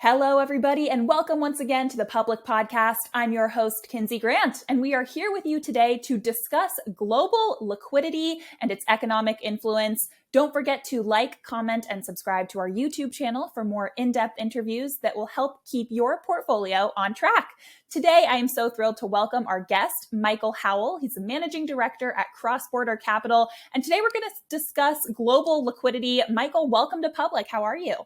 Hello, everybody, and welcome once again to the Public Podcast. I'm your host, Kinsey Grant, and we are here with you today to discuss global liquidity and its economic influence. Don't forget to like, comment, and subscribe to our YouTube channel for more in-depth interviews that will help keep your portfolio on track. Today, I am so thrilled to welcome our guest, Michael Howell. He's the Managing Director at Crossborder Capital, and today we're going to discuss global liquidity. Michael, welcome to Public. How are you?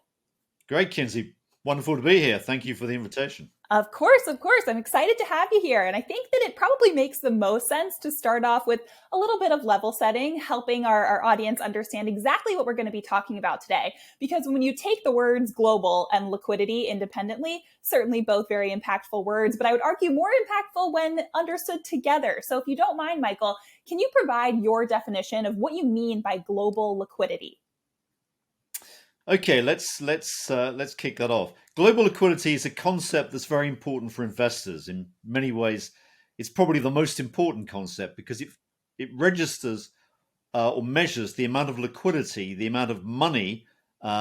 Great, Kinsey. Wonderful to be here. Thank you for the invitation. Of course. I'm excited to have you here. And I think that it probably makes the most sense to start off with a little bit of level setting, helping our audience understand exactly what we're going to be talking about today. Because when you take the words global and liquidity independently, certainly both very impactful words, but I would argue more impactful when understood together. So if you don't mind, Michael, can you provide your definition of what you mean by global liquidity? Okay, let's kick that off. Global liquidity is a concept that's very important for investors. In many ways, it's probably the most important concept because it registers or measures the amount of liquidity, the amount of money,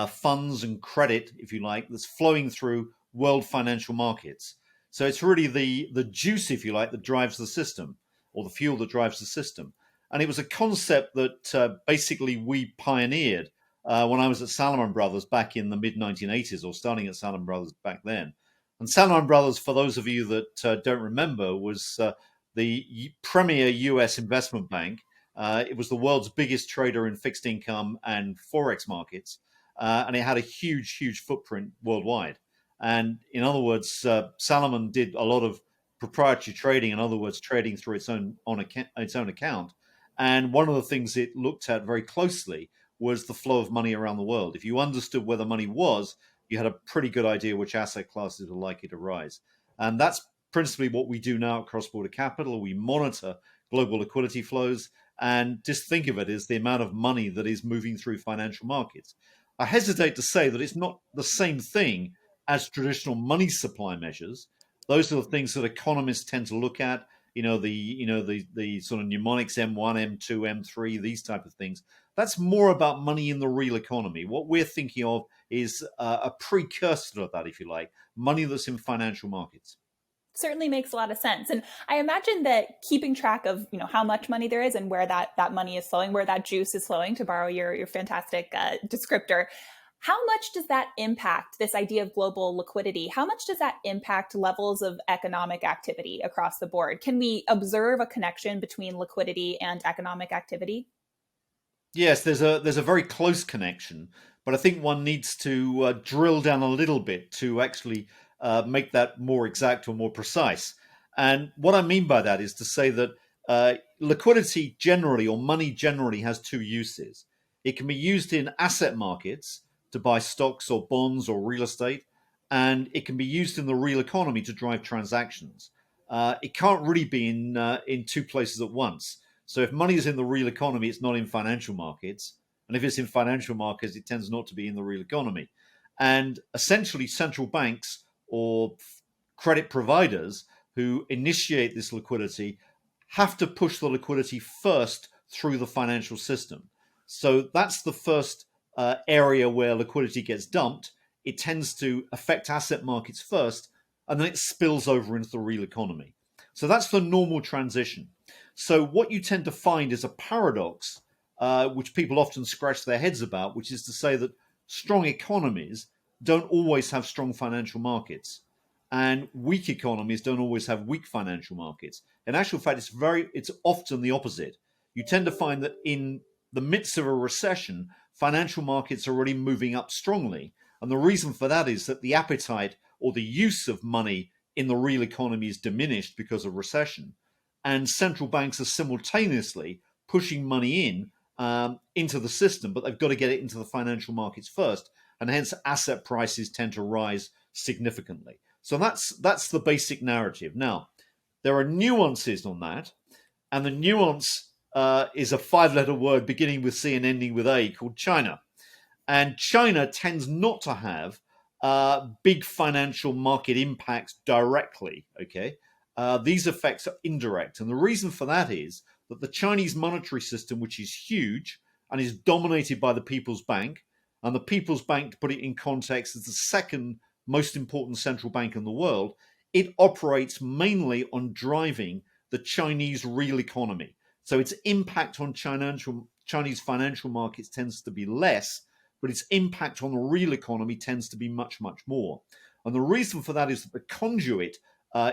funds and credit, if you like, that's flowing through world financial markets. So it's really the juice, if you like, that drives the system, or the fuel that drives the system. And it was a concept that basically we pioneered when I was at Salomon Brothers back in the mid-1980s, or starting at Salomon Brothers back then. And Salomon Brothers, for those of you that don't remember, was the premier US investment bank. It was the world's biggest trader in fixed income and Forex markets. And it had a huge footprint worldwide. And in other words, Salomon did a lot of proprietary trading, in other words, trading through its own account. And one of the things it looked at very closely was the flow of money around the world. If you understood where the money was, you had a pretty good idea which asset classes were likely to rise. And that's principally what we do now at Crossborder Capital. We monitor global liquidity flows, and just think of it as the amount of money that is moving through financial markets. I hesitate to say that it's not the same thing as traditional money supply measures. Those are the things that economists tend to look at, the sort of mnemonics M1, M2, M3, these type of things. That's more about money in the real economy. What we're thinking of is a precursor to that, if you like, money that's in financial markets. Certainly makes a lot of sense. And I imagine that keeping track of, how much money there is and where that money is flowing, where that juice is flowing, to borrow your fantastic descriptor, how much does that impact this idea of global liquidity? How much does that impact levels of economic activity across the board? Can we observe a connection between liquidity and economic activity? Yes, there's a very close connection, but I think one needs to drill down a little bit to actually make that more exact or more precise. And what I mean by that is to say that liquidity generally, or money generally, has two uses. It can be used in asset markets to buy stocks or bonds or real estate, and it can be used in the real economy to drive transactions. It can't really be in two places at once. So if money is in the real economy, it's not in financial markets. And if it's in financial markets, it tends not to be in the real economy. And essentially, central banks or credit providers who initiate this liquidity have to push the liquidity first through the financial system. So that's the first area where liquidity gets dumped. It tends to affect asset markets first, and then it spills over into the real economy. So that's the normal transition. So what you tend to find is a paradox, which people often scratch their heads about, which is to say that strong economies don't always have strong financial markets, and weak economies don't always have weak financial markets. In actual fact, it's often the opposite. You tend to find that in the midst of a recession, financial markets are already moving up strongly. And the reason for that is that the appetite or the use of money in the real economy is diminished because of recession. And central banks are simultaneously pushing money into the system, but they've got to get it into the financial markets first. And hence asset prices tend to rise significantly. So that's the basic narrative. Now, there are nuances on that. And the nuance is a 5-letter word beginning with C and ending with A called China. And China tends not to have big financial market impacts directly, okay? These effects are indirect. And the reason for that is that the Chinese monetary system, which is huge and is dominated by the People's Bank, and the People's Bank, to put it in context, is the second most important central bank in the world, it operates mainly on driving the Chinese real economy. So its impact on Chinese financial markets tends to be less, but its impact on the real economy tends to be much, much more. And the reason for that is that the conduit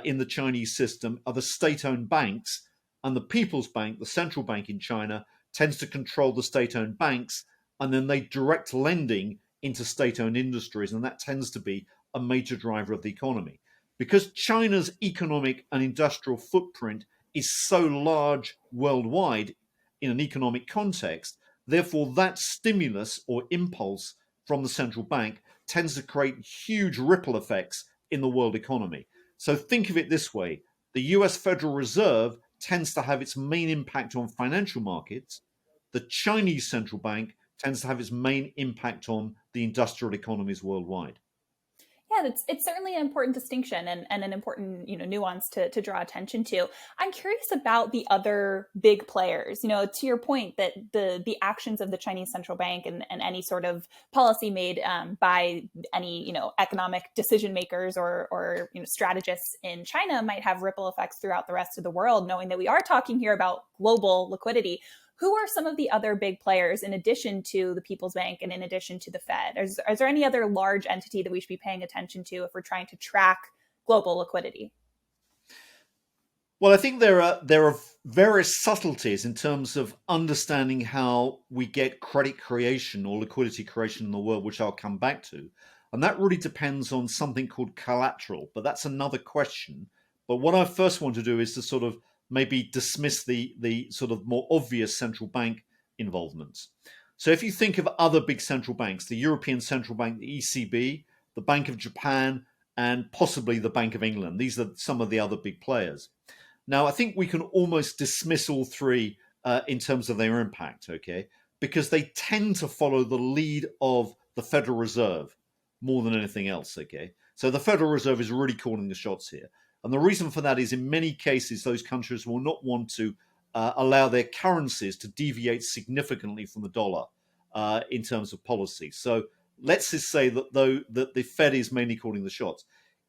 in the Chinese system are the state-owned banks, and the People's Bank, the central bank in China, tends to control the state-owned banks, and then they direct lending into state-owned industries, and that tends to be a major driver of the economy. Because China's economic and industrial footprint is so large worldwide in an economic context, therefore that stimulus or impulse from the central bank tends to create huge ripple effects in the world economy. So think of it this way: the US Federal Reserve tends to have its main impact on financial markets. The Chinese central bank tends to have its main impact on the industrial economies worldwide. Yeah, it's certainly an important distinction and an important nuance to draw attention to. I'm curious about the other big players. To your point that the actions of the Chinese central bank and any sort of policy made by any economic decision makers or strategists in China might have ripple effects throughout the rest of the world. Knowing that we are talking here about global liquidity, who are some of the other big players in addition to the People's Bank and in addition to the Fed? Is there any other large entity that we should be paying attention to if we're trying to track global liquidity? Well, I think there are various subtleties in terms of understanding how we get credit creation or liquidity creation in the world, which I'll come back to. And that really depends on something called collateral, but that's another question. But what I first want to do is to sort of maybe dismiss the sort of more obvious central bank involvements. So if you think of other big central banks, the European Central Bank, the ECB, the Bank of Japan, and possibly the Bank of England, these are some of the other big players. Now, I think we can almost dismiss all three in terms of their impact, okay? Because they tend to follow the lead of the Federal Reserve more than anything else, okay? So the Federal Reserve is really calling the shots here. And the reason for that is in many cases, those countries will not want to allow their currencies to deviate significantly from the dollar in terms of policy. So let's just say that that the Fed is mainly calling the shots.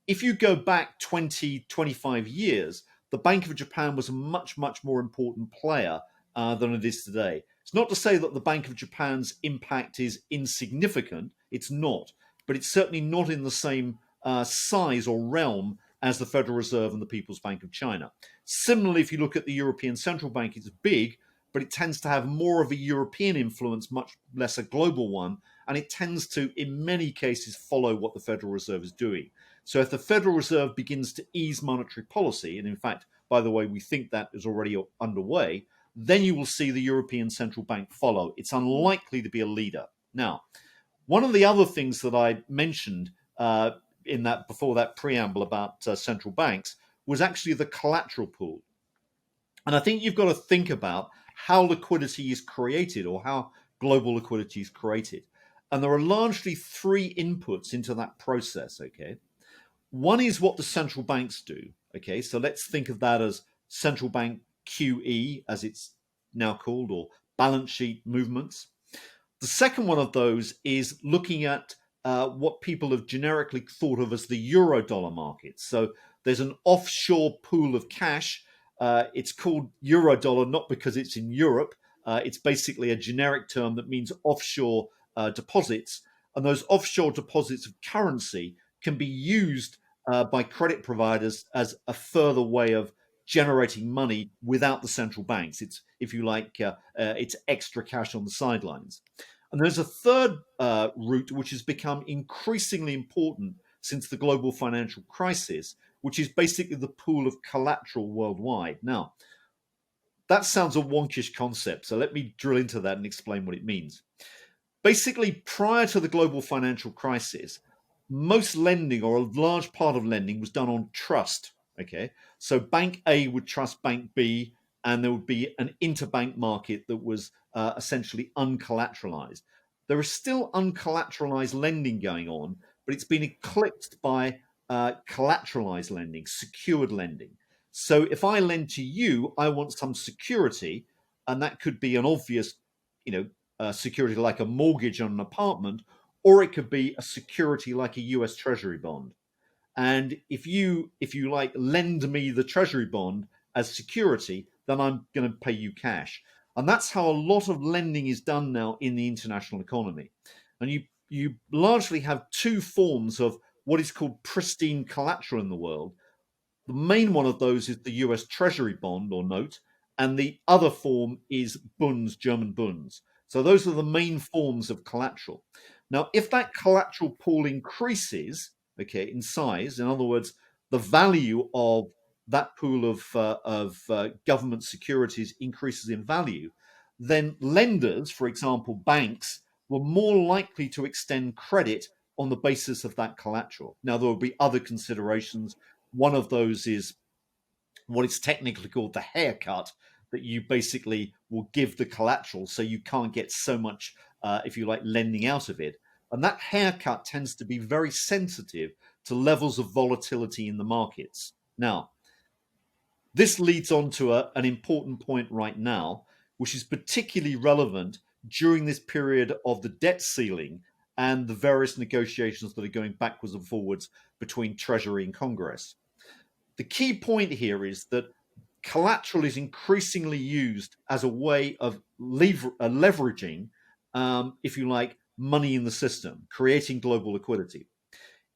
If you go back 20, 25 years, the Bank of Japan was a much, much more important player than it is today. It's not to say that the Bank of Japan's impact is insignificant. It's not. But it's certainly not in the same size or realm as the Federal Reserve and the People's Bank of China. Similarly, if you look at the European Central Bank, it's big, but it tends to have more of a European influence, much less a global one, and it tends to, in many cases, follow what the Federal Reserve is doing. So if the Federal Reserve begins to ease monetary policy, and in fact, by the way, we think that is already underway, then you will see the European Central Bank follow. It's unlikely to be a leader. Now, one of the other things that I mentioned in that before that preamble about central banks was actually the collateral pool. And I think you've got to think about how liquidity is created or how global liquidity is created. And there are largely three inputs into that process, okay? One is what the central banks do, okay? So let's think of that as central bank QE, as it's now called, or balance sheet movements. The second one of those is looking at what people have generically thought of as the euro dollar market. So there's an offshore pool of cash. It's called euro dollar not because it's in Europe. It's basically a generic term that means offshore deposits. And those offshore deposits of currency can be used by credit providers as a further way of generating money without the central banks. It's, if you like, it's extra cash on the sidelines. And there's a third route which has become increasingly important since the global financial crisis, which is basically the pool of collateral worldwide. Now, that sounds a wonkish concept, so let me drill into that and explain what it means. Basically, prior to the global financial crisis, most lending or a large part of lending was done on trust. Okay, so Bank A would trust Bank B, and there would be an interbank market that was essentially uncollateralized. There is still uncollateralized lending going on, but it's been eclipsed by collateralized lending, secured lending. So if I lend to you, I want some security, and that could be an obvious, security like a mortgage on an apartment, or it could be a security like a US Treasury bond. And if you like lend me the Treasury bond as security, then I'm going to pay you cash. And that's how a lot of lending is done now in the international economy. And you largely have two forms of what is called pristine collateral in the world. The main one of those is the US Treasury bond or note, and the other form is Bunds, German Bunds. So those are the main forms of collateral. Now, if that collateral pool increases, okay, in size, in other words, the value of that pool of government securities increases in value, then lenders, for example, banks, were more likely to extend credit on the basis of that collateral. Now, there will be other considerations. One of those is what is technically called the haircut, that you basically will give the collateral so you can't get so much, if you like, lending out of it. And that haircut tends to be very sensitive to levels of volatility in the markets. Now, this leads on to an important point right now, which is particularly relevant during this period of the debt ceiling and the various negotiations that are going backwards and forwards between Treasury and Congress. The key point here is that collateral is increasingly used as a way of leveraging, if you like, money in the system, creating global liquidity.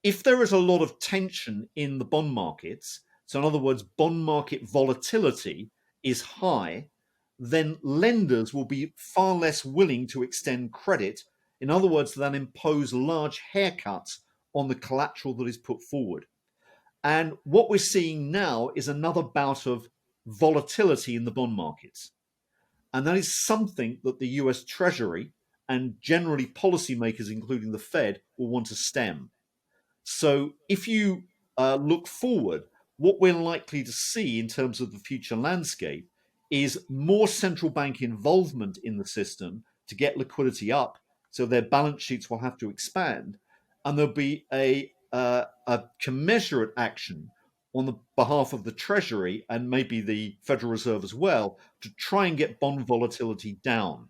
If there is a lot of tension in the bond markets, so in other words, bond market volatility is high, then lenders will be far less willing to extend credit. In other words, than impose large haircuts on the collateral that is put forward. And what we're seeing now is another bout of volatility in the bond markets. And that is something that the US Treasury and generally policymakers, including the Fed, will want to stem. So if you look forward, what we're likely to see in terms of the future landscape is more central bank involvement in the system to get liquidity up. So their balance sheets will have to expand. And there'll be a commensurate action on the behalf of the Treasury and maybe the Federal Reserve as well to try and get bond volatility down.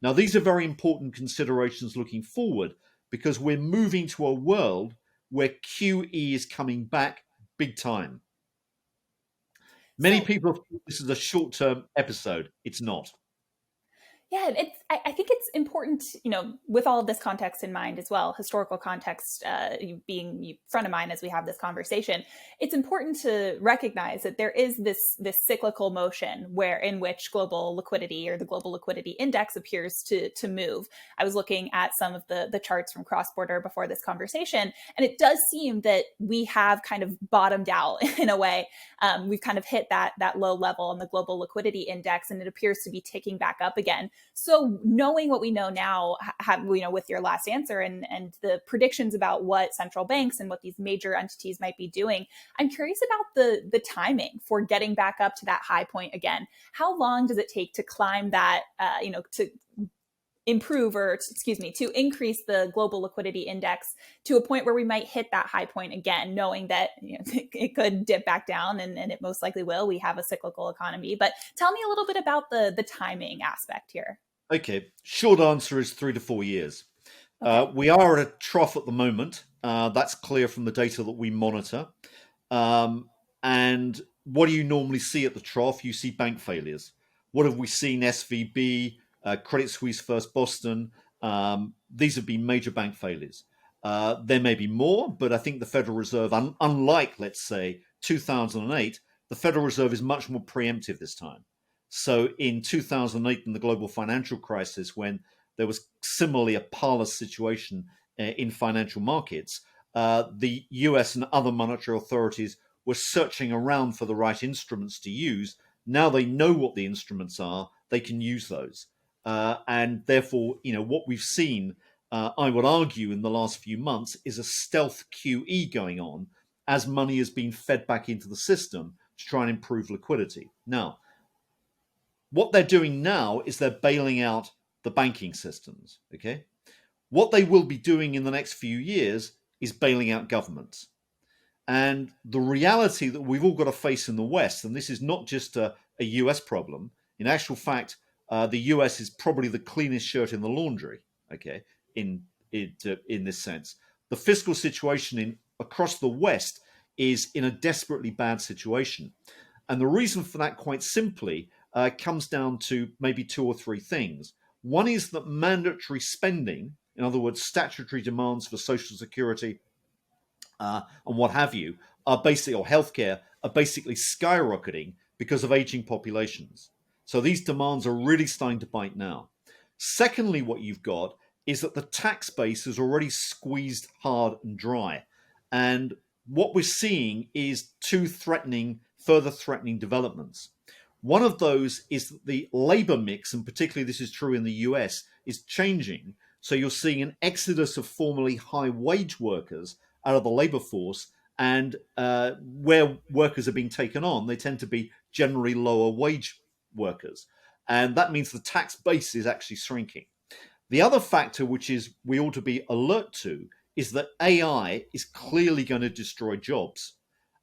Now, these are very important considerations looking forward because we're moving to a world where QE is coming back big time. Many people think this is a short-term episode. It's not. Yeah, I think it's important, with all of this context in mind as well, historical context being front of mind as we have this conversation. It's important to recognize that there is this cyclical motion in which global liquidity or the global liquidity index appears to move. I was looking at some of the charts from Crossborder before this conversation, and it does seem that we have kind of bottomed out in a way. We've kind of hit that low level on the global liquidity index, and it appears to be ticking back up again. So knowing what we know now, with your last answer and the predictions about what central banks and what these major entities might be doing, I'm curious about the timing for getting back up to that high point again. How long does it take to climb that, to improve to increase the global liquidity index to a point where we might hit that high point again, knowing that it could dip back down and it most likely will. We have a cyclical economy. But tell me a little bit about the timing aspect here. Okay, short answer is 3 to 4 years. Okay. We are at a trough at the moment. That's clear from the data that we monitor. And what do you normally see at the trough? You see bank failures. What have we seen? SVB, Credit Suisse, First Boston. These have been major bank failures. There may be more, but I think the Federal Reserve, unlike, let's say, 2008, the Federal Reserve is much more preemptive this time. So in 2008, in the global financial crisis, when there was similarly a parlous situation in financial markets, the US and other monetary authorities were searching around for the right instruments to use. Now they know what the instruments are, they can use those. And therefore, what we've seen, I would argue, in the last few months is a stealth QE going on as money has been fed back into the system to try and improve liquidity. Now, what they're doing now is they're bailing out the banking systems, okay? What they will be doing in the next few years is bailing out governments. And the reality that we've all got to face in the West, and this is not just a US problem, in actual fact, the US is probably the cleanest shirt in the laundry, okay, in in this sense. The fiscal situation across the West is in a desperately bad situation. And the reason for that, quite simply, comes down to maybe two or three things. One is that mandatory spending, in other words, statutory demands for Social Security and what have you, are basically, or healthcare, are basically skyrocketing because of aging populations. So these demands are really starting to bite now. Secondly, what you've got is that the tax base is already squeezed hard and dry. And what we're seeing is two further threatening developments. One of those is that the labor mix, and particularly this is true in the US, is changing. So you're seeing an exodus of formerly high wage workers out of the labor force, and where workers are being taken on, they tend to be generally lower wage workers. And that means the tax base is actually shrinking. The other factor, which is we ought to be alert to, is that AI is clearly going to destroy jobs.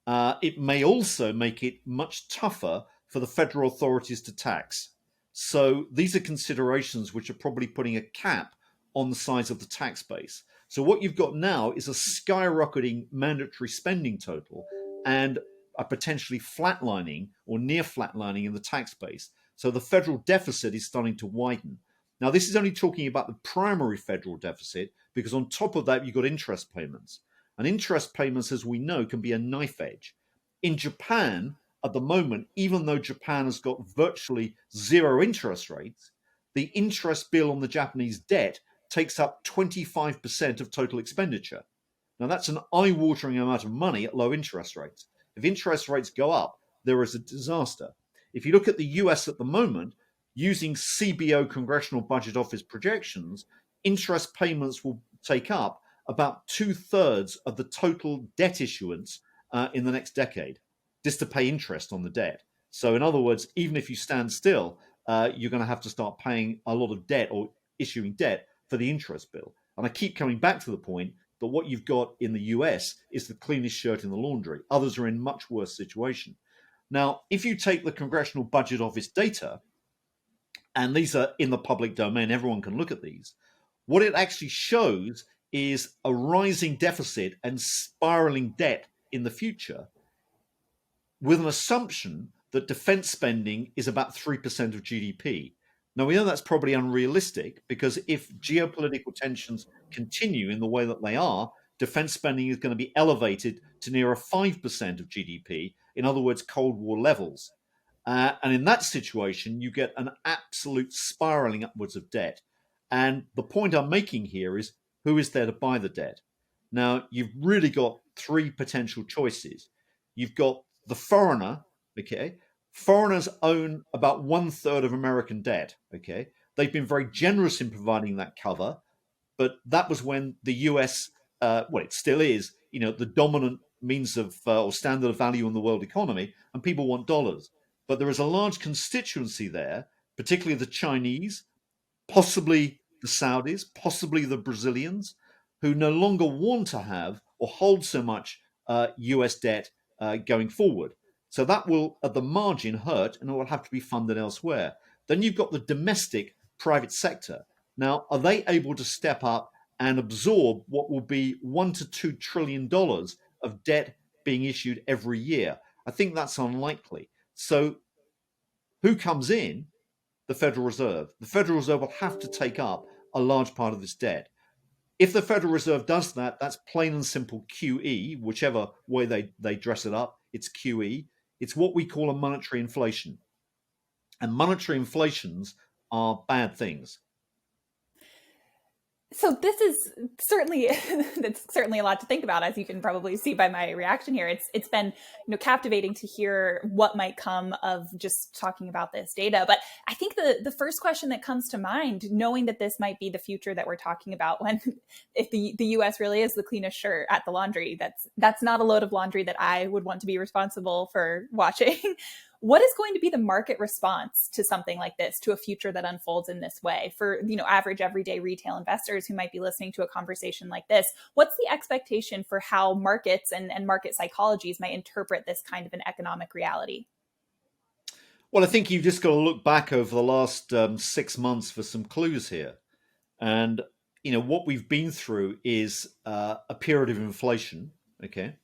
It may also make it much tougher for the federal authorities to tax. So these are considerations which are probably putting a cap on the size of the tax base. So what you've got now is a skyrocketing mandatory spending total and a potentially flatlining or near flatlining in the tax base. So the federal deficit is starting to widen. Now, this is only talking about the primary federal deficit, because on top of that, you've got interest payments. And interest payments, as we know, can be a knife edge. In Japan, at the moment, even though Japan has got virtually zero interest rates, the interest bill on the Japanese debt takes up 25% of total expenditure. Now, that's an eye-watering amount of money at low interest rates. If interest rates go up, there is a disaster. If you look at the US at the moment, using CBO, Congressional Budget Office projections, interest payments will take up about 2/3 of the total debt issuance in the next decade, just to pay interest on the debt. So in other words, even if you stand still, you're going to have to start paying a lot of debt or issuing debt for the interest bill. And I keep coming back to the point that what you've got in the US is the cleanest shirt in the laundry. Others are in much worse situation. Now, if you take the Congressional Budget Office data, and these are in the public domain, everyone can look at these, what it actually shows is a rising deficit and spiraling debt in the future, with an assumption that defense spending is about 3% of GDP. Now, we know that's probably unrealistic, because if geopolitical tensions continue in the way that they are, defense spending is going to be elevated to near a 5% of GDP, in other words, Cold War levels. And in that situation, you get an absolute spiraling upwards of debt. And the point I'm making here is, who is there to buy the debt? Now, you've really got three potential choices. You've got the foreigner, okay? Foreigners own about 1/3 of American debt, okay? They've been very generous in providing that cover, but that was when the US, well, it still is, the dominant means of or standard of value in the world economy, and people want dollars. But there is a large constituency there, particularly the Chinese, possibly the Saudis, possibly the Brazilians, who no longer want to have or hold so much US debt going forward. So that will, at the margin, hurt, and it will have to be funded elsewhere. Then you've got the domestic private sector. Now, are they able to step up and absorb what will be $1 to $2 trillion of debt being issued every year? I think that's unlikely. So who comes in? The Federal Reserve. The Federal Reserve will have to take up a large part of this debt. If the Federal Reserve does that, that's plain and simple QE, whichever way they dress it up, it's QE. It's what we call a monetary inflation. And monetary inflations are bad things. So this is certainly that's certainly a lot to think about, as you can probably see by my reaction here. It's been captivating to hear what might come of just talking about this data. But I think the first question that comes to mind, knowing that this might be the future that we're talking about, when if the US really is the cleanest shirt at the laundry, that's not a load of laundry that I would want to be responsible for washing. What is going to be the market response to something like this, to a future that unfolds in this way? For average everyday retail investors who might be listening to a conversation like this, what's the expectation for how markets and market psychologies might interpret this kind of an economic reality? Well, I think you've just got to look back over the last 6 months for some clues here. And, what we've been through is a period of inflation. Okay,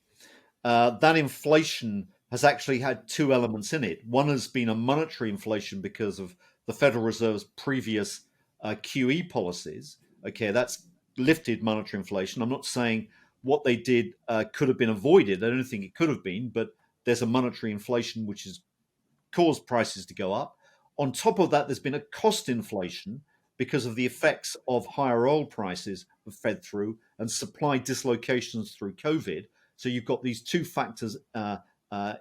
that inflation has actually had two elements in it. One has been a monetary inflation because of the Federal Reserve's previous QE policies. Okay, that's lifted monetary inflation. I'm not saying what they did could have been avoided. I don't think it could have been, but there's a monetary inflation which has caused prices to go up. On top of that, there's been a cost inflation because of the effects of higher oil prices have fed through and supply dislocations through COVID. So you've got these two factors,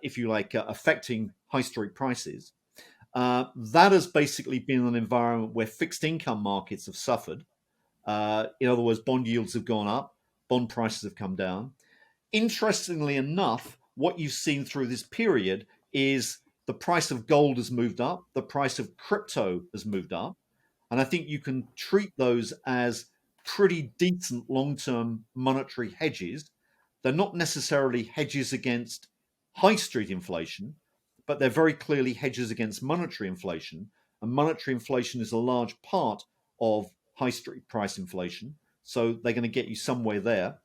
if you like, affecting high street prices. That has basically been an environment where fixed income markets have suffered. In other words, bond yields have gone up, bond prices have come down. Interestingly enough, what you've seen through this period is the price of gold has moved up, the price of crypto has moved up. And I think you can treat those as pretty decent long-term monetary hedges. They're not necessarily hedges against high street inflation, but they're very clearly hedges against monetary inflation. And monetary inflation is a large part of high street price inflation. So they're going to get you somewhere there.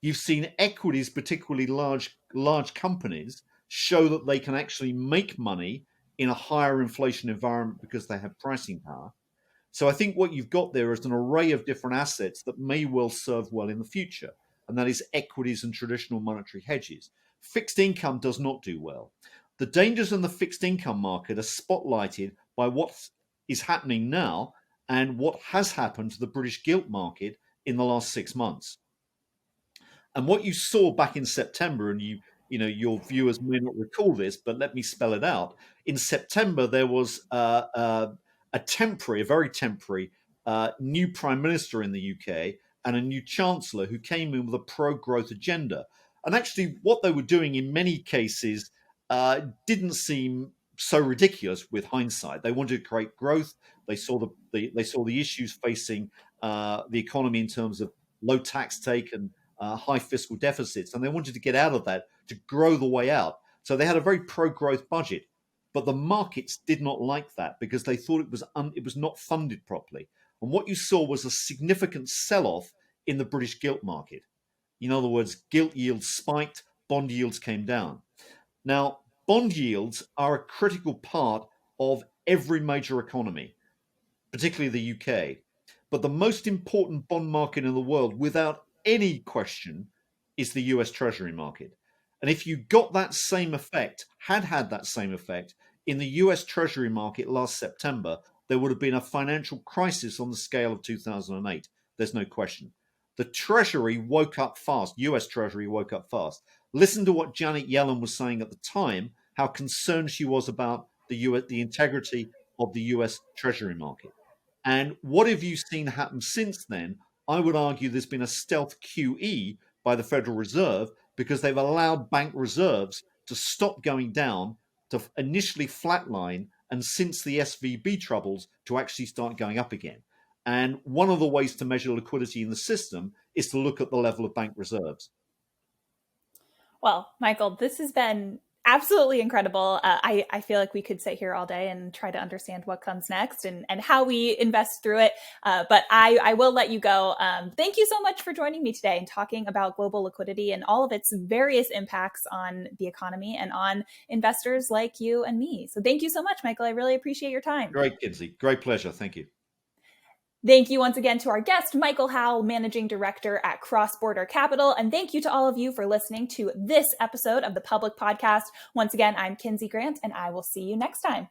You've seen equities, particularly large companies, show that they can actually make money in a higher inflation environment because they have pricing power. So I think what you've got there is an array of different assets that may well serve well in the future, and that is equities and traditional monetary hedges. Fixed income does not do well. The dangers in the fixed income market are spotlighted by what is happening now and what has happened to the British gilt market in the last 6 months. And what you saw back in September, and your viewers may not recall this, but let me spell it out. In September, there was a very temporary new prime minister in the UK and a new chancellor who came in with a pro-growth agenda. And actually, what they were doing in many cases didn't seem so ridiculous with hindsight. They wanted to create growth. They saw the issues facing the economy in terms of low tax take and high fiscal deficits, and they wanted to get out of that to grow the way out. So they had a very pro-growth budget, but the markets did not like that because they thought it was not funded properly. And what you saw was a significant sell-off in the British gilt market. In other words, gilt yields spiked, bond yields came down. Now, bond yields are a critical part of every major economy, particularly the UK. But the most important bond market in the world, without any question, is the US Treasury market. And if you got that same effect, had that same effect in the US Treasury market last September, there would have been a financial crisis on the scale of 2008. There's no question. The Treasury woke up fast. US Treasury woke up fast. Listen to what Janet Yellen was saying at the time, how concerned she was about the integrity of the US Treasury market. And what have you seen happen since then? I would argue there's been a stealth QE by the Federal Reserve because they've allowed bank reserves to stop going down, to initially flatline, and since the SVB troubles, to actually start going up again. And one of the ways to measure liquidity in the system is to look at the level of bank reserves. Well, Michael, this has been absolutely incredible. I feel like we could sit here all day and try to understand what comes next and how we invest through it. But I will let you go. Thank you so much for joining me today and talking about global liquidity and all of its various impacts on the economy and on investors like you and me. So thank you so much, Michael. I really appreciate your time. Great, Kinsey. Great pleasure. Thank you. Thank you once again to our guest, Michael Howell, Managing Director at Crossborder Capital. And thank you to all of you for listening to this episode of the Public Podcast. Once again, I'm Kinsey Grant, and I will see you next time.